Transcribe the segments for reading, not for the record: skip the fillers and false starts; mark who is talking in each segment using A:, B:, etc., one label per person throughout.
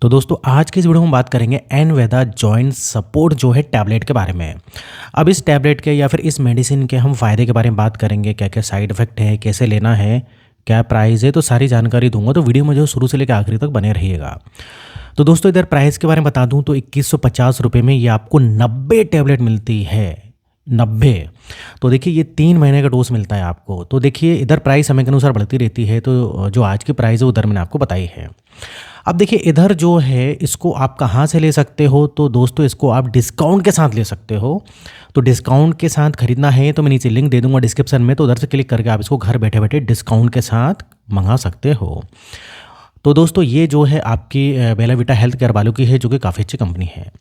A: तो दोस्तों आज की इस वीडियो में बात करेंगे एनवेदा जॉइंट सपोर्ट जो है टैबलेट के बारे में। अब इस टैबलेट के या फिर इस मेडिसिन के हम फ़ायदे के बारे में बात करेंगे, क्या क्या साइड इफ़ेक्ट है, कैसे लेना है, क्या प्राइस है, तो सारी जानकारी दूंगा। तो वीडियो में जो शुरू से लेकर आखिरी तक बने रहिएगा। तो दोस्तों इधर प्राइस के बारे में बता दूं तो 2150 रुपये में ये आपको 90 टैबलेट मिलती है। 90। तो देखिए ये 3 महीने का डोज मिलता है आपको। तो देखिए इधर प्राइस समय के अनुसार बढ़ती रहती है, तो जो आज की प्राइस है उधर मैंने आपको बताई है। अब देखिए इधर जो है इसको आप कहाँ से ले सकते हो, तो दोस्तों इसको आप डिस्काउंट के साथ ले सकते हो। तो डिस्काउंट के साथ खरीदना है तो मैं नीचे लिंक दे दूंगा डिस्क्रिप्शन में, तो उधर से क्लिक करके आप इसको घर बैठे बैठे डिस्काउंट के साथ मंगा सकते हो। तो दोस्तों ये जो है आपकी बेला विटा हेल्थ केयर वालों की है, जो कि काफ़ी अच्छी कंपनी है।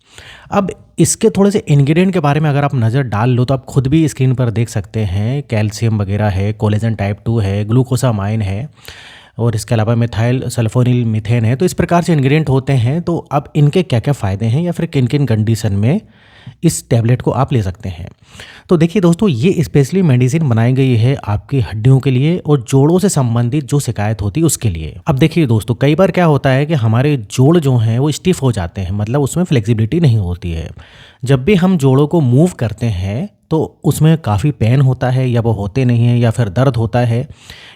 A: अब इसके थोड़े से इंग्रेडिएंट के बारे में अगर आप नज़र डाल लो तो आप खुद भी स्क्रीन पर देख सकते हैं। कैल्शियम वगैरह है, कोलेजन टाइप 2 है, ग्लूकोसामाइन है और इसके अलावा मिथाइल सल्फोनिल मीथेन है। तो इस प्रकार से इंग्रेडिएंट होते हैं। तो अब इनके क्या क्या फ़ायदे हैं या फिर किन किन कंडीशन में इस टैबलेट को आप ले सकते हैं। तो देखिए दोस्तों ये स्पेशली मेडिसिन बनाई गई है आपकी हड्डियों के लिए और जोड़ों से संबंधित जो शिकायत होती है उसके लिए। अब देखिए दोस्तों कई बार क्या होता है कि हमारे जोड़ जो हैं वो स्टिफ हो जाते हैं, मतलब उसमें फ्लेक्सिबिलिटी नहीं होती है। जब भी हम जोड़ों को मूव करते हैं तो उसमें काफ़ी पेन होता है, या वो होते नहीं है, या फिर दर्द होता है,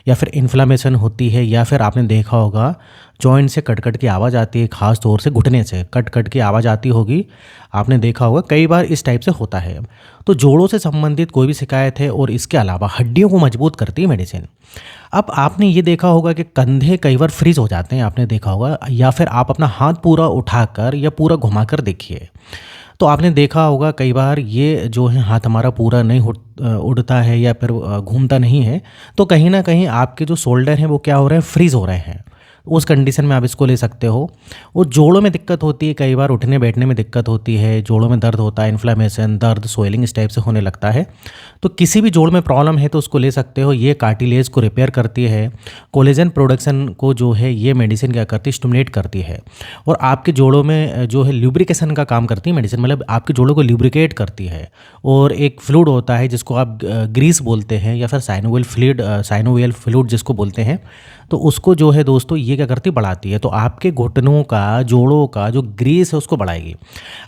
A: या फिर इन्फ्लामेशन होती है, या फिर आपने देखा होगा जॉइंट से कट कट की आवाज़ आती है, खास तौर से घुटने से कट कट की आवाज़ आती होगी, आपने देखा होगा कई बार इस टाइप से होता है। तो जोड़ों से संबंधित कोई भी शिकायत है और इसके अलावा हड्डियों को मजबूत करती है मेडिसिन। अब आपने ये देखा होगा कि कंधे कई बार फ्रीज हो जाते हैं, आपने देखा होगा, या फिर आप अपना हाथ पूरा उठाकर या पूरा घुमाकर देखिए तो आपने देखा होगा कई बार ये जो है हाथ हमारा पूरा नहीं उड़ता है या फिर घूमता नहीं है। तो कहीं ना कहीं आपके जो शोल्डर हैं वो क्या हो रहे हैं, फ्रीज हो रहे हैं। उस कंडीशन में आप इसको ले सकते हो। और जोड़ों में दिक्कत होती है, कई बार उठने बैठने में दिक्कत होती है, जोड़ों में दर्द होता है, इन्फ्लेमेशन, दर्द, स्वेलिंग इस टाइप से होने लगता है। तो किसी भी जोड़ में प्रॉब्लम है तो उसको ले सकते हो। ये कार्टिलेज को रिपेयर करती है, कोलेजन प्रोडक्शन को जो है ये मेडिसिन क्या करती है, स्टिमुलेट करती है। और आपके जोड़ों में जो है ल्यूब्रिकेशन का काम करती है मेडिसिन, मतलब आपके जोड़ों को ल्यूब्रिकेट करती है। और एक फ्लूइड होता है जिसको आप ग्रीस बोलते हैं या फिर साइनोवियल फ्लूइड जिसको बोलते हैं, तो उसको जो है दोस्तों ये क्या करती, बढ़ाती है। तो आपके घुटनों का, जोड़ों का जो ग्रीस है उसको बढ़ाएगी।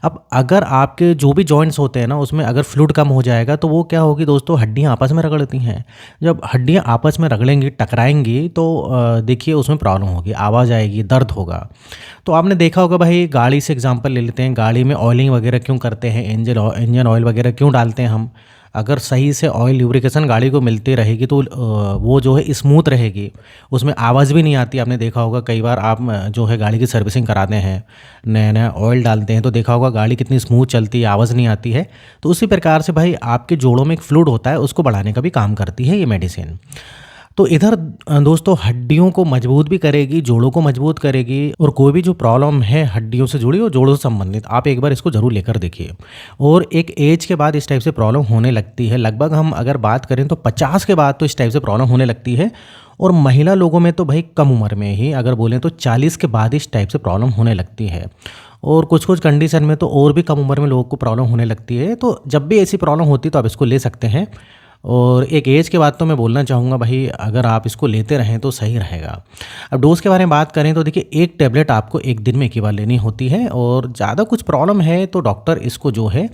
A: अब अगर आपके जो भी जॉइंट्स होते हैं ना उसमें अगर फ्लूइड कम हो जाएगा तो वो क्या होगी दोस्तों, हड्डियां आपस में रगड़ती हैं। जब हड्डियां आपस में रगड़ेंगी, टकराएंगी, तो देखिए उसमें प्रॉब्लम होगी, आवाज़ आएगी, दर्द होगा। तो आपने देखा होगा भाई, गाड़ी से एग्जांपल ले लेते हैं, गाड़ी में ऑयलिंग वगैरह क्यों करते हैं, इंजन ऑयल वगैरह क्यों डालते हैं हम। अगर सही से ऑयल ल्यूब्रिकेशन गाड़ी को मिलती रहेगी तो वो जो है स्मूथ रहेगी, उसमें आवाज़ भी नहीं आती। आपने देखा होगा कई बार आप जो है गाड़ी की सर्विसिंग कराते हैं, नया नया ऑयल डालते हैं, तो देखा होगा गाड़ी कितनी स्मूथ चलती है, आवाज़ नहीं आती है। तो उसी प्रकार से भाई आपके जोड़ों में एक फ्लूइड होता है, उसको बढ़ाने का भी काम करती है ये मेडिसिन। तो इधर दोस्तों हड्डियों को मजबूत भी करेगी, जोड़ों को मजबूत करेगी, और कोई भी जो प्रॉब्लम है हड्डियों से जुड़ी और जोड़ों से संबंधित, आप एक बार इसको ज़रूर लेकर देखिए। और एक एज के बाद इस टाइप से प्रॉब्लम होने लगती है, लगभग हम अगर बात करें तो 50 के बाद तो इस टाइप से प्रॉब्लम होने लगती है। और महिला लोगों में तो भाई कम उम्र में ही अगर बोलें तो 40 के बाद इस टाइप से प्रॉब्लम होने लगती है। और कुछ कुछ कंडीशन में तो और भी कम उम्र में लोगों को प्रॉब्लम होने लगती है। तो जब भी ऐसी प्रॉब्लम होती है तो आप इसको ले सकते हैं। और एक एज के बाद तो मैं बोलना चाहूँगा भाई अगर आप इसको लेते रहें तो सही रहेगा। अब डोज़ के बारे में बात करें तो देखिए एक टैबलेट आपको एक दिन में एक ही बार लेनी होती है, और ज़्यादा कुछ प्रॉब्लम है तो डॉक्टर इसको जो है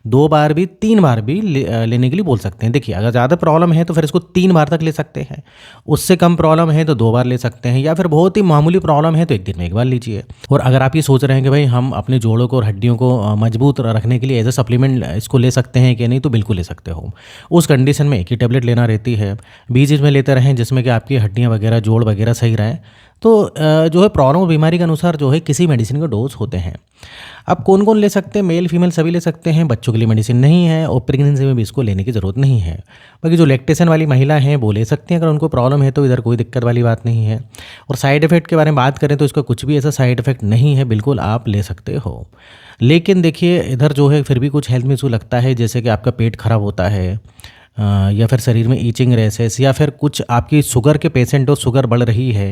A: 2 बार भी 3 बार भी लेने के लिए बोल सकते हैं। देखिए अगर ज़्यादा प्रॉब्लम है तो फिर इसको 3 बार तक ले सकते हैं, उससे कम प्रॉब्लम है तो 2 बार ले सकते हैं, या फिर बहुत ही मामूली प्रॉब्लम है तो एक दिन में एक बार लीजिए। और अगर आप ये सोच रहे हैं कि भाई हम अपने जोड़ों को और हड्डियों को मजबूत रखने के लिए एज ए सप्लीमेंट इसको ले सकते हैं कि नहीं, तो बिल्कुल ले सकते हो। उस कंडीशन में एक ही टैबलेट लेना रहती है, बीच बीच में लेते रहें जिसमें कि आपकी हड्डियाँ वगैरह, जोड़ वगैरह सही रहें। तो जो है प्रॉब्लम और बीमारी के अनुसार जो है किसी मेडिसिन के डोज होते हैं। अब कौन कौन ले सकते हैं, मेल फीमेल सभी ले सकते हैं। बच्चों के लिए मेडिसिन नहीं है और प्रेगनेंसी में भी इसको लेने की ज़रूरत नहीं है। बाकी जो लैक्टेशन वाली महिला हैं वो ले सकती हैं अगर उनको प्रॉब्लम है, तो इधर कोई दिक्कत वाली बात नहीं है। और साइड इफ़ेक्ट के बारे में बात करें तो इसका कुछ भी ऐसा साइड इफ़ेक्ट नहीं है, बिल्कुल आप ले सकते हो। लेकिन देखिए इधर जो है फिर भी कुछ हेल्थ में इशू लगता है, जैसे कि आपका पेट खराब होता है, या फिर शरीर में ईचिंग, रैसेस, या फिर कुछ आपकी शुगर के पेशेंट हो, शुगर बढ़ रही है,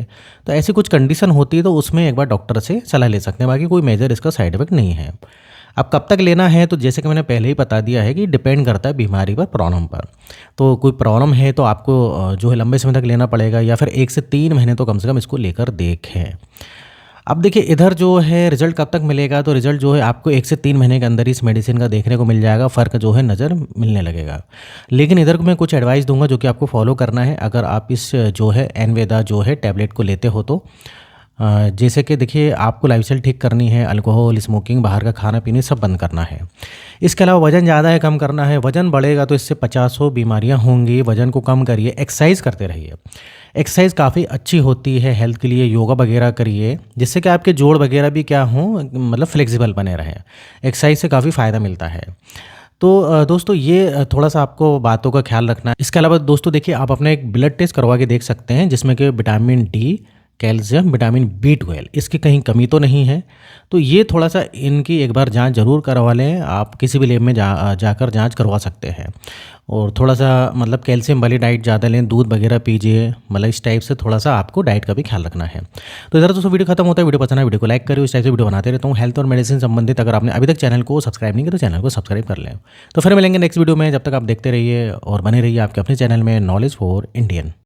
A: तो ऐसी कुछ कंडीशन होती है तो उसमें एक बार डॉक्टर से सलाह ले सकते हैं। बाकी कोई मेजर इसका साइड इफेक्ट नहीं है। अब कब तक लेना है तो जैसे कि मैंने पहले ही बता दिया है कि डिपेंड करता है बीमारी पर, प्रॉब्लम पर। तो कोई प्रॉब्लम है तो आपको जो है लंबे समय तक लेना पड़ेगा, या फिर 1 से 3 महीने तो कम से कम इसको लेकर देखें। अब देखिए इधर जो है रिज़ल्ट कब तक मिलेगा, तो रिज़ल्ट जो है आपको 1 से 3 महीने के अंदर ही इस मेडिसिन का देखने को मिल जाएगा, फ़र्क जो है नज़र मिलने लगेगा। लेकिन इधर मैं कुछ एडवाइस दूँगा जो कि आपको फ़ॉलो करना है अगर आप इस जो है एनवेदा जो है टैबलेट को लेते हो तो। जैसे कि देखिए आपको लाइफ़स्टाइल ठीक करनी है, अल्कोहल, स्मोकिंग, बाहर का खाना-पीना सब बंद करना है। इसके अलावा वज़न ज़्यादा है कम करना है, वज़न बढ़ेगा तो इससे पचासों बीमारियाँ होंगी, वज़न को कम करिए, एक्सरसाइज़ करते रहिए। एक्सरसाइज़ काफ़ी अच्छी होती है हेल्थ के लिए, योगा वगैरह करिए, जिससे कि आपके जोड़ वगैरह भी क्या हों मतलब फ्लेक्सिबल बने रहें। एक्सरसाइज़ से काफ़ी फ़ायदा मिलता है। तो दोस्तों ये थोड़ा-सा आपको बातों का ख़्याल रखना है। इसके अलावा दोस्तों देखिए आप अपना एक ब्लड टेस्ट करवा के देख सकते हैं जिसमें कि vitamin D, calcium, vitamin B12 इसकी कहीं कमी तो नहीं है। तो ये थोड़ा-सा इनकी एक बार जाँच ज़रूर करवा लें। आप किसी भी लैब में जाकर जाँच करवा सकते हैं। और थोड़ा-सा मतलब कैल्शियम वाली डाइट ज़्यादा लें, दूध वगैरह पीजिए, मतलब इस टाइप से थोड़ा-सा आपको डाइट का भी ख़्याल रखना है। तो इधर दोस्तों वीडियो खत्म होता है, वीडियो पसंद आए वीडियो को लाइक करें, इस टाइप से वीडियो बनाते रहता हूँ हेल्थ और मेडिसिन संबंधित। अगर आपने अभी तक चैनल को सब्सक्राइब नहीं किया तो चैनल को सब्सक्राइब कर लें। तो फिर मिलेंगे नेक्स्ट वीडियो में, जब तक आप देखते रहिए और बने रहिए आपके अपने चैनल में नॉलेज फॉर इंडियन।